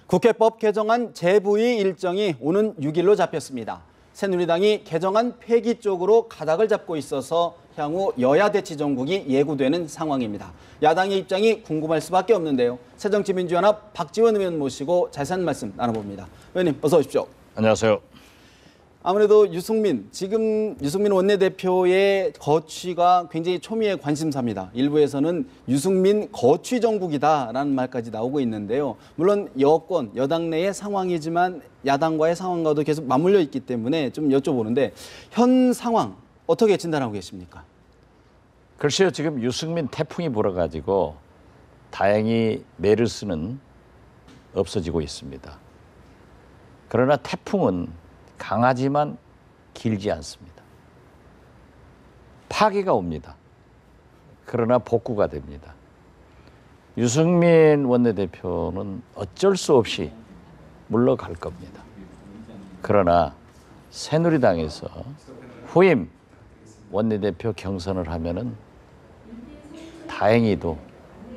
국회법 개정안 재부의 일정이 오는 6일로 잡혔습니다. 새누리당이 개정안 폐기 쪽으로 가닥을 잡고 있어서 향후 여야 대치 정국이 예고되는 상황입니다. 야당의 입장이 궁금할 수밖에 없는데요. 새정치민주연합 박지원 의원 모시고 자세한 말씀 나눠봅니다. 의원님 어서 오십시오. 안녕하세요. 아무래도 지금 유승민 원내대표의 거취가 굉장히 초미의 관심사입니다. 일부에서는 유승민 거취 정국이다라는 말까지 나오고 있는데요. 물론 여권, 여당 내의 상황이지만 야당과의 상황과도 계속 맞물려 있기 때문에 좀 여쭤보는데 현 상황 어떻게 진단하고 계십니까? 글쎄요, 지금 유승민 태풍이 불어가지고 다행히 메르스는 없어지고 있습니다. 그러나 태풍은 강하지만 길지 않습니다. 파괴가 옵니다. 그러나 복구가 됩니다. 유승민 원내대표는 어쩔 수 없이 물러갈 겁니다. 그러나 새누리당에서 후임 원내대표 경선을 하면은 다행히도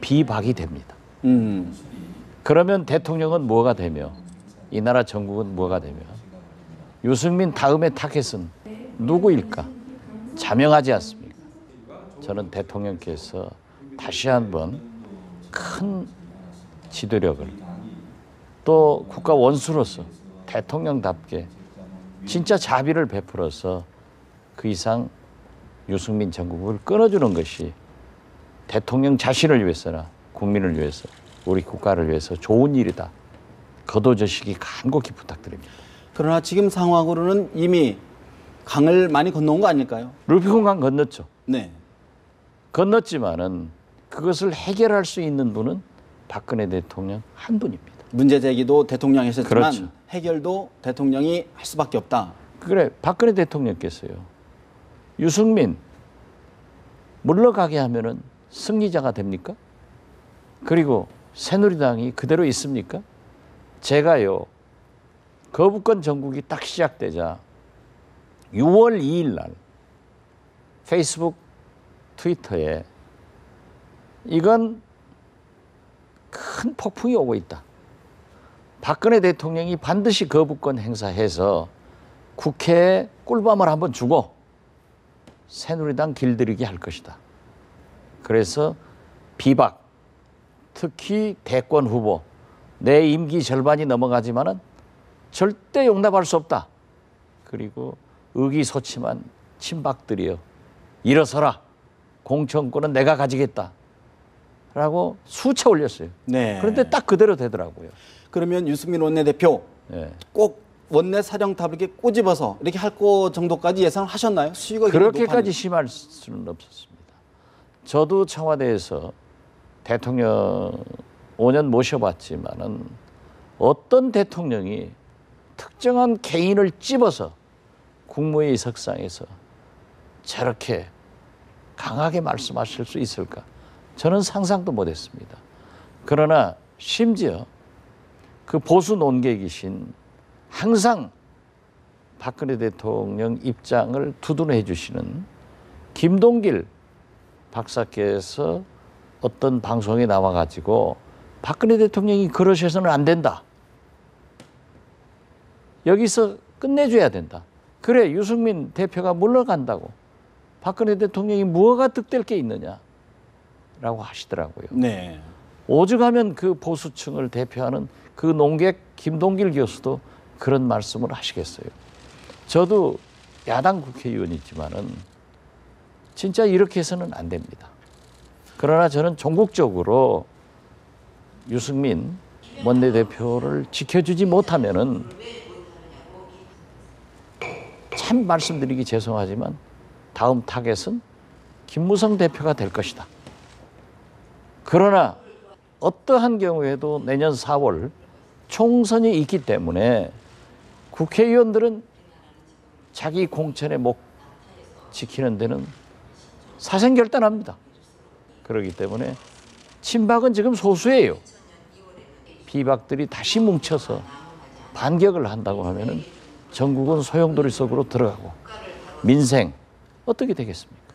비박이 됩니다. 그러면 대통령은 뭐가 되며 이 나라 전국은 뭐가 되며 유승민 다음의 타겟은 누구일까? 자명하지 않습니까? 저는 대통령께서 다시 한번 큰 지도력을 또 국가 원수로서 대통령답게 진짜 자비를 베풀어서 그 이상 유승민 전국을 끊어주는 것이 대통령 자신을 위해서나 국민을 위해서 우리 국가를 위해서 좋은 일이다. 거둬주시기 간곡히 부탁드립니다. 그러나 지금 상황으로는 이미 강을 많이 건너온 거 아닐까요? 루비콘강 건넜죠. 네. 건넜지만은 그것을 해결할 수 있는 분은 박근혜 대통령 한 분입니다. 문제 제기도 대통령이 하셨지만 그렇죠. 해결도 대통령이 할 수밖에 없다. 그래, 박근혜 대통령께서요. 유승민 물러가게 하면은 승리자가 됩니까? 그리고 새누리당이 그대로 있습니까? 제가요. 거부권 정국이 딱 시작되자 6월 2일 날 페이스북, 트위터에 이건 큰 폭풍이 오고 있다. 박근혜 대통령이 반드시 거부권 행사해서 국회에 꿀밤을 한번 주고 새누리당 길들이게 할 것이다. 그래서 비박, 특히 대권 후보, 내 임기 절반이 넘어가지만은 절대 용납할 수 없다. 그리고 의기소침한 친박들이여 일어서라. 공천권은 내가 가지겠다. 라고 수차 올렸어요. 네. 그런데 딱 그대로 되더라고요. 그러면 유승민 원내대표 네. 꼭 원내 사령탑을 이렇게 꼬집어서 이렇게 할 거 정도까지 예상을 하셨나요? 수위가 그렇게까지 심할 수는 없었습니다. 저도 청와대에서 대통령 5년 모셔봤지만은 어떤 대통령이 특정한 개인을 찝어서 국무회의 석상에서 저렇게 강하게 말씀하실 수 있을까? 저는 상상도 못했습니다. 그러나 심지어 그 보수 논객이신 항상 박근혜 대통령 입장을 두둔해 주시는 김동길 박사께서 어떤 방송에 나와가지고 박근혜 대통령이 그러셔서는 안 된다. 여기서 끝내줘야 된다. 그래 유승민 대표가 물러간다고 박근혜 대통령이 무엇가 득될 게 있느냐라고 하시더라고요. 네. 오죽하면 그 보수층을 대표하는 그 농객 김동길 교수도 그런 말씀을 하시겠어요. 저도 야당 국회의원이지만은 진짜 이렇게 해서는 안 됩니다. 그러나 저는 전국적으로 유승민 원내대표를 지켜주지 못하면은 참 말씀드리기 죄송하지만 다음 타겟은 김무성 대표가 될 것이다. 그러나 어떠한 경우에도 내년 4월 총선이 있기 때문에 국회의원들은 자기 공천의 목 지키는 데는 사생결단합니다. 그렇기 때문에 친박은 지금 소수예요. 비박들이 다시 뭉쳐서 반격을 한다고 하면은 전국은 소용돌이 속으로 들어가고 민생 어떻게 되겠습니까?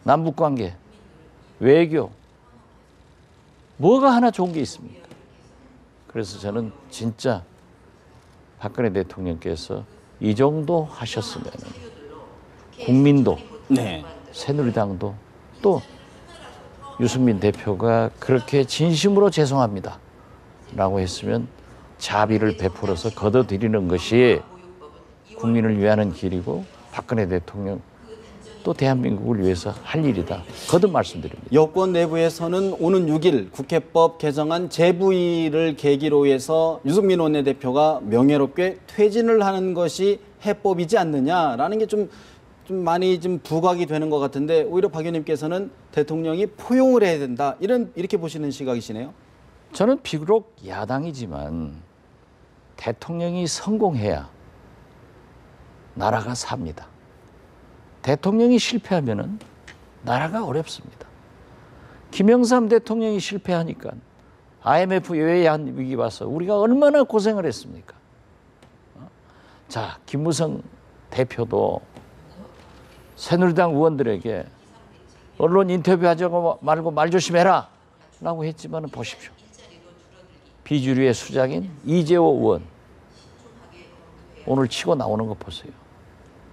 남북관계, 외교 뭐가 하나 좋은 게 있습니까? 그래서 저는 진짜 박근혜 대통령께서 이 정도 하셨으면 국민도 네. 새누리당도 또 유승민 대표가 그렇게 진심으로 죄송합니다 라고 했으면 자비를 베풀어서 걷어들이는 것이 국민을 위하는 길이고 박근혜 대통령 또 대한민국을 위해서 할 일이다. 거듭 말씀드립니다. 여권 내부에서는 오는 6일 국회법 개정안 재부의를 계기로 해서 유승민 원내대표가 명예롭게 퇴진을 하는 것이 해법이지 않느냐라는 게 좀 많이 좀 부각이 되는 것 같은데 오히려 박 의원님께서는 대통령이 포용을 해야 된다. 이렇게 보시는 시각이시네요. 저는 비록 야당이지만 대통령이 성공해야 나라가 삽니다. 대통령이 실패하면은 나라가 어렵습니다. 김영삼 대통령이 실패하니까 IMF 외환 위기 와서 우리가 얼마나 고생을 했습니까? 자, 김무성 대표도 새누리당 의원들에게 언론 인터뷰하자고 말고 말 조심해라 라고 했지만 보십시오. 비주류의 수장인 이재호 의원 오늘 치고 나오는 거 보세요.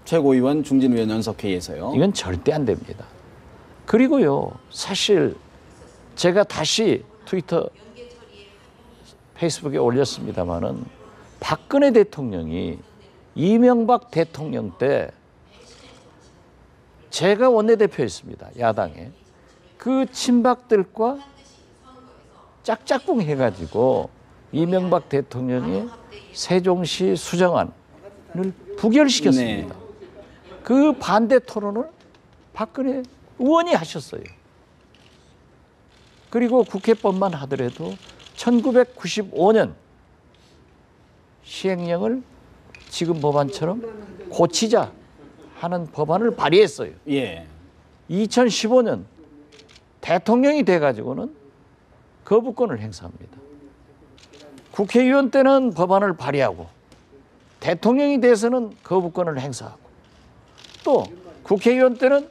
최고위원 중진위원 연석회의에서요. 이건 절대 안 됩니다. 그리고요, 사실 제가 다시 트위터, 페이스북에 올렸습니다마는 박근혜 대통령이 이명박 대통령 때 제가 원내대표였습니다. 야당에. 그 친박들과 짝짝꿍 해가지고 이명박 대통령이 세종시 수정안을 부결시켰습니다. 네. 그 반대 토론을 박근혜 의원이 하셨어요. 그리고 국회법만 하더라도 1995년 시행령을 지금 법안처럼 고치자 하는 법안을 발의했어요. 예. 2015년 대통령이 돼가지고는 거부권을 행사합니다. 국회의원 때는 법안을 발의하고 대통령이 돼서는 거부권을 행사하고 또 국회의원 때는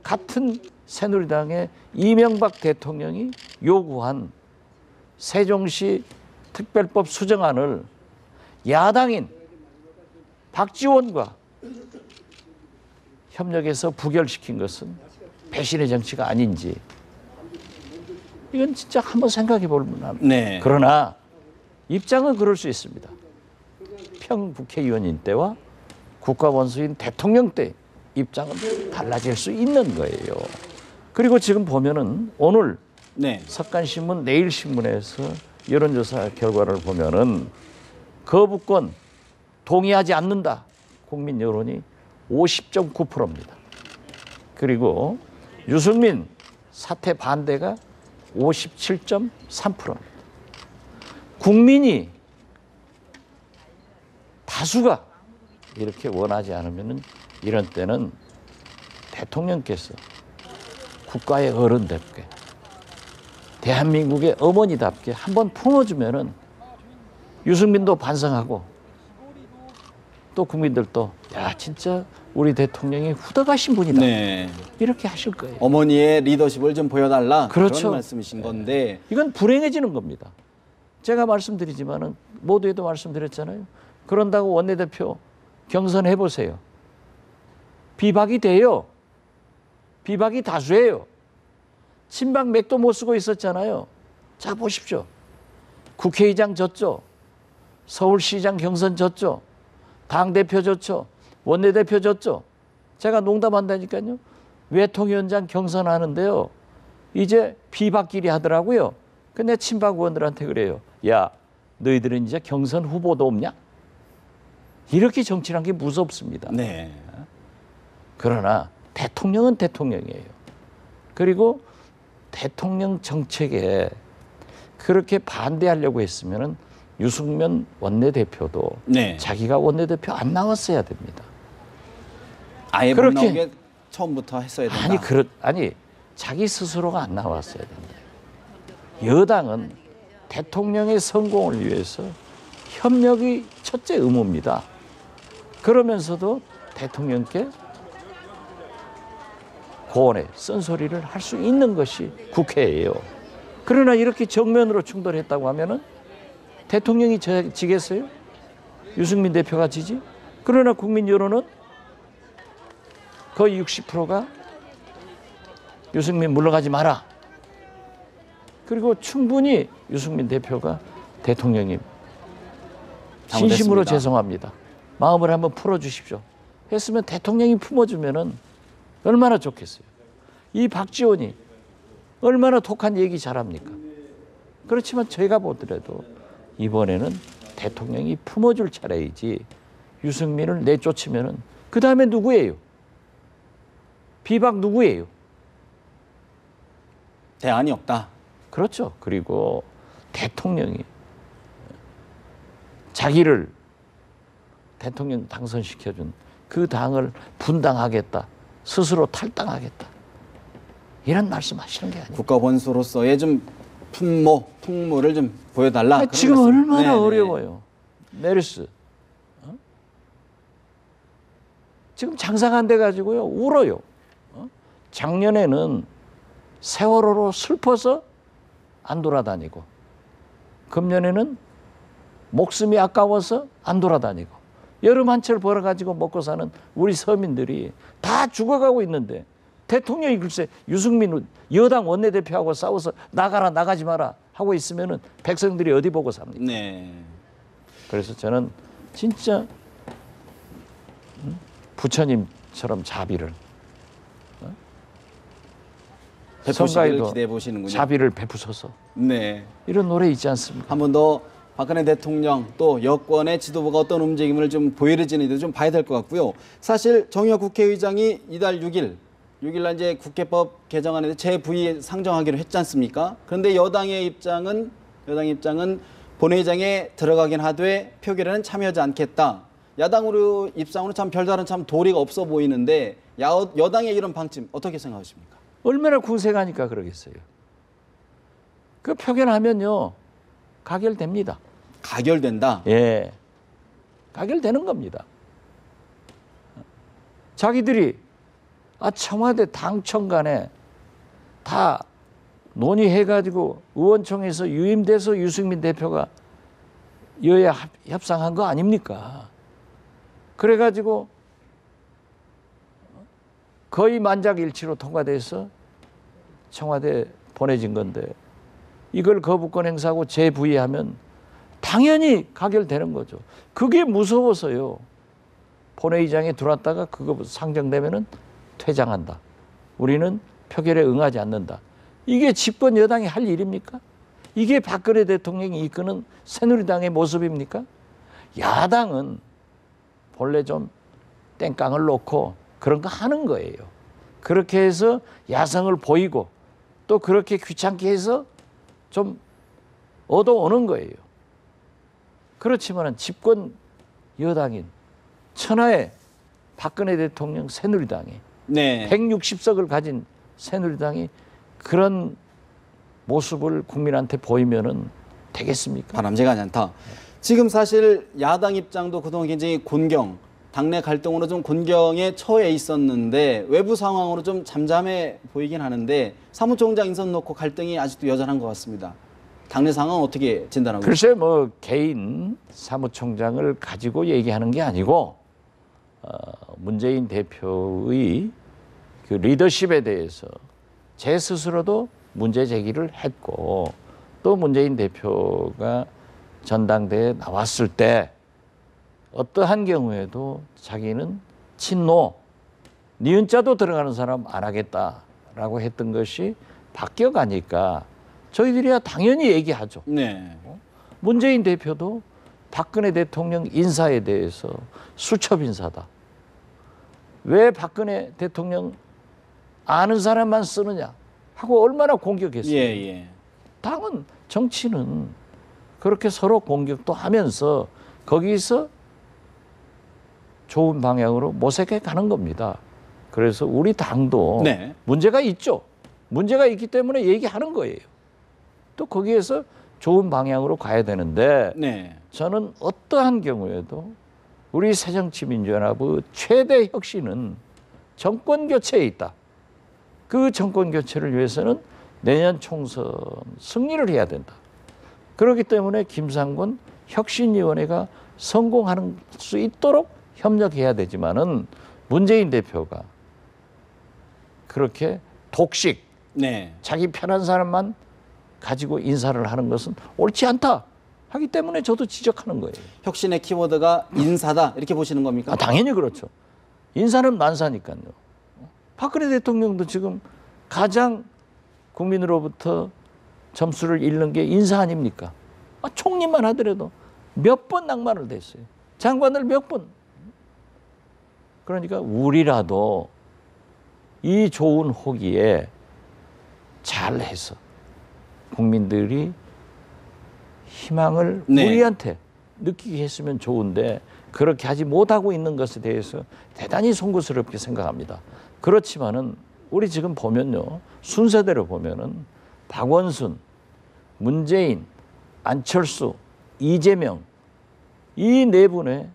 같은 새누리당의 이명박 대통령이 요구한 세종시 특별법 수정안을 야당인 박지원과 협력해서 부결시킨 것은 배신의 정치가 아닌지 이건 진짜 한번 생각해 볼 만합니다. 네. 그러나 입장은 그럴 수 있습니다. 평국회의원인 때와 국가원수인 대통령 때 입장은 달라질 수 있는 거예요. 그리고 지금 보면은 오늘 네. 석간신문, 내일신문에서 여론조사 결과를 보면은 거부권 동의하지 않는다. 국민 여론이 50.9%입니다. 그리고 유승민 사퇴 반대가 57.3%입니다. 국민이 다수가 이렇게 원하지 않으면은 이런 때는 대통령께서 국가의 어른답게 대한민국의 어머니답게 한번 품어주면은 유승민도 반성하고 또 국민들도 야 진짜 우리 대통령이 후덕하신 분이다. 네. 이렇게 하실 거예요. 어머니의 리더십을 좀 보여달라. 그렇죠. 그런 말씀이신 건데. 이건 불행해지는 겁니다. 제가 말씀드리지만은 모두에도 말씀드렸잖아요. 그런다고 원내대표 경선해 보세요. 비박이 돼요. 비박이 다수예요. 친박 맥도 못 쓰고 있었잖아요. 자 보십시오. 국회의장 졌죠. 서울시장 경선 졌죠. 당대표 졌죠. 원내대표 졌죠. 제가 농담한다니까요. 외통위원장 경선하는데요. 이제 비박끼리 하더라고요. 근데 친박 의원들한테 그래요. 야, 너희들은 이제 경선 후보도 없냐? 이렇게 정치란 게 무섭습니다. 네. 그러나 대통령은 대통령이에요. 그리고 대통령 정책에 그렇게 반대하려고 했으면은 유승민 원내대표도 네. 자기가 원내대표 안 나왔어야 됩니다. 아예 못 그렇게- 나오게 처음부터 했어야 된다. 아니 자기 스스로가 안 나왔어야 된다. 여당은 대통령의 성공을 위해서 협력이 첫째 의무입니다. 그러면서도 대통령께 고언의 쓴소리를 할 수 있는 것이 국회예요. 그러나 이렇게 정면으로 충돌했다고 하면은 대통령이 지겠어요? 유승민 대표가 지지? 그러나 국민 여론은 거의 60%가 유승민 물러가지 마라. 그리고 충분히 유승민 대표가 대통령님 진심으로 잘못했습니다. 죄송합니다. 마음을 한번 풀어주십시오. 했으면 대통령이 품어주면은 얼마나 좋겠어요. 이 박지원이 얼마나 독한 얘기 잘합니까? 그렇지만 저희가 보더라도 이번에는 대통령이 품어줄 차례이지 유승민을 내쫓으면은 그 다음에 누구예요? 비박 누구예요? 대안이 없다. 그렇죠. 그리고 대통령이 자기를 대통령 당선시켜준 그 당을 분당하겠다. 스스로 탈당하겠다. 이런 말씀하시는 게 아니에요. 국가 원수로서의 좀 풍모를 좀 보여달라. 그런 지금 말씀. 얼마나 네네. 어려워요. 메르스. 지금 장사가 안 돼가지고요. 울어요. 작년에는 세월호로 슬퍼서 안 돌아다니고 금년에는 목숨이 아까워서 안 돌아다니고 여름 한철 벌어가지고 먹고 사는 우리 서민들이 다 죽어가고 있는데 대통령이 글쎄 유승민 여당 원내대표하고 싸워서 나가라 나가지 마라 하고 있으면은 백성들이 어디 보고 삽니까? 네. 그래서 저는 진짜 부처님처럼 자비를 베푸시기를 선가에도 기대해 보시는군요. 자비를 베푸소서 네. 이런 노래 있지 않습니까? 한 번 더 박근혜 대통령 또 여권의 지도부가 어떤 움직임을 좀 보여지는지도 좀 봐야 될 것 같고요. 사실 정의화 국회의장이 이달 6일날 이제 국회법 개정안에 재부의 상정하기로 했지 않습니까? 그런데 여당의 입장은 본회의장에 들어가긴 하되 표결에는 참여하지 않겠다. 야당으로 입장으로 참 별다른 참 도리가 없어 보이는데 여당의 이런 방침 어떻게 생각하십니까? 얼마나 궁색하니까 그러겠어요. 그 표결하면요 가결됩니다. 가결된다. 예, 가결되는 겁니다. 자기들이 청와대 당청 간에 다 논의해가지고 의원총회에서 유임돼서 유승민 대표가 여야 협상한 거 아닙니까? 그래가지고 거의 만장일치로 통과돼서 청와대 보내진 건데 이걸 거부권 행사하고 재부의하면 당연히 가결되는 거죠. 그게 무서워서요. 본회의장에 들어왔다가 그거 상정되면은 퇴장한다. 우리는 표결에 응하지 않는다. 이게 집권 여당이 할 일입니까? 이게 박근혜 대통령이 이끄는 새누리당의 모습입니까? 야당은 본래 좀 땡깡을 놓고 그런 거 하는 거예요. 그렇게 해서 야성을 보이고 또 그렇게 귀찮게 해서 좀 얻어오는 거예요. 그렇지만 집권 여당인 천하의 박근혜 대통령 새누리당이 네. 160석을 가진 새누리당이 그런 모습을 국민한테 보이면은 되겠습니까? 바람직하지 않다. 지금 사실 야당 입장도 그동안 굉장히 당내 갈등으로 좀 곤경에 처해 있었는데 외부 상황으로 좀 잠잠해 보이긴 하는데 사무총장 인선 놓고 갈등이 아직도 여전한 것 같습니다. 당내 상황은 어떻게 진단하고 글쎄 뭐 개인 사무총장을 가지고 얘기하는 게 아니고 문재인 대표의 그 리더십에 대해서 제 스스로도 문제 제기를 했고 또 문재인 대표가 전당대회에 나왔을 때 어떠한 경우에도 자기는 친노, 니은자도 들어가는 사람 안 하겠다라고 했던 것이 바뀌어가니까 저희들이야 당연히 얘기하죠. 네. 문재인 대표도 박근혜 대통령 인사에 대해서 수첩 인사다. 왜 박근혜 대통령 아는 사람만 쓰느냐 하고 얼마나 공격했어요. 예. 당은 정치는 그렇게 서로 공격도 하면서 거기서 좋은 방향으로 모색해 가는 겁니다. 그래서 우리 당도 네. 문제가 있죠. 문제가 있기 때문에 얘기하는 거예요. 또 거기에서 좋은 방향으로 가야 되는데 네. 저는 어떠한 경우에도 우리 새정치민주연합의 최대 혁신은 정권 교체에 있다. 그 정권 교체를 위해서는 내년 총선 승리를 해야 된다. 그렇기 때문에 김상곤 혁신위원회가 성공할 수 있도록 협력해야 되지만은 문재인 대표가 그렇게 독식, 네. 자기 편한 사람만 가지고 인사를 하는 것은 옳지 않다 하기 때문에 저도 지적하는 거예요. 혁신의 키워드가 인사다 이렇게 보시는 겁니까? 아, 당연히 그렇죠. 인사는 만사니까요. 박근혜 대통령도 지금 가장 국민으로부터 점수를 잃는 게 인사 아닙니까? 총리만 하더라도 몇 번 낙마를 됐어요. 장관들 몇 번. 그러니까 우리라도 이 좋은 호기에 잘해서 국민들이 희망을 네. 우리한테 느끼게 했으면 좋은데 그렇게 하지 못하고 있는 것에 대해서 대단히 송구스럽게 생각합니다. 그렇지만은 우리 지금 보면요. 순서대로 보면은 박원순, 문재인, 안철수, 이재명 이 네 분의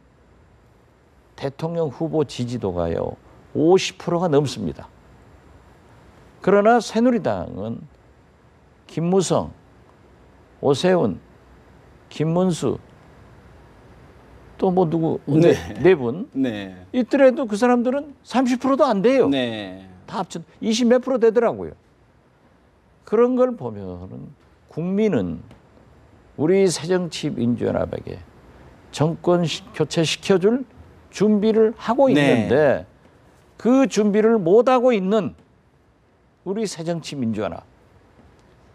대통령 후보 지지도가요. 50%가 넘습니다. 그러나 새누리당은 김무성, 오세훈, 김문수 또 뭐 누구 네 분 네. 있더라도 그 사람들은 30%도 안 돼요. 네. 다 합쳐 20 몇 프로 되더라고요. 그런 걸 보면은 국민은 우리 새정치민주연합에게 정권 교체시켜줄 준비를 하고 있는데 네. 그 준비를 못하고 있는 우리 새정치민주연합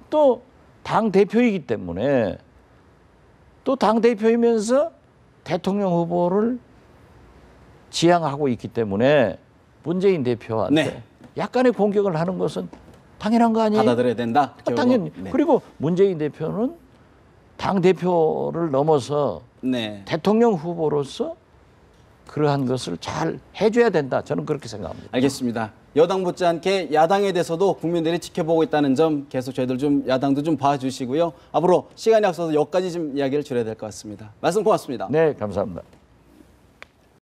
또 당대표이기 때문에 또 당대표이면서 대통령 후보를 지향하고 있기 때문에 문재인 대표한테 네. 약간의 공격을 하는 것은 당연한 거 아니에요? 받아들여야 된다. 당연히. 네. 그리고 문재인 대표는 당대표를 넘어서 네. 대통령 후보로서 그러한 것을 잘 해줘야 된다. 저는 그렇게 생각합니다. 알겠습니다. 여당 못지않게 야당에 대해서도 국민들이 지켜보고 있다는 점 계속 저희들 좀 야당도 좀 봐주시고요. 앞으로 시간이 없어서 여기까지 좀 이야기를 줄여야 될 것 같습니다. 말씀 고맙습니다. 네, 감사합니다.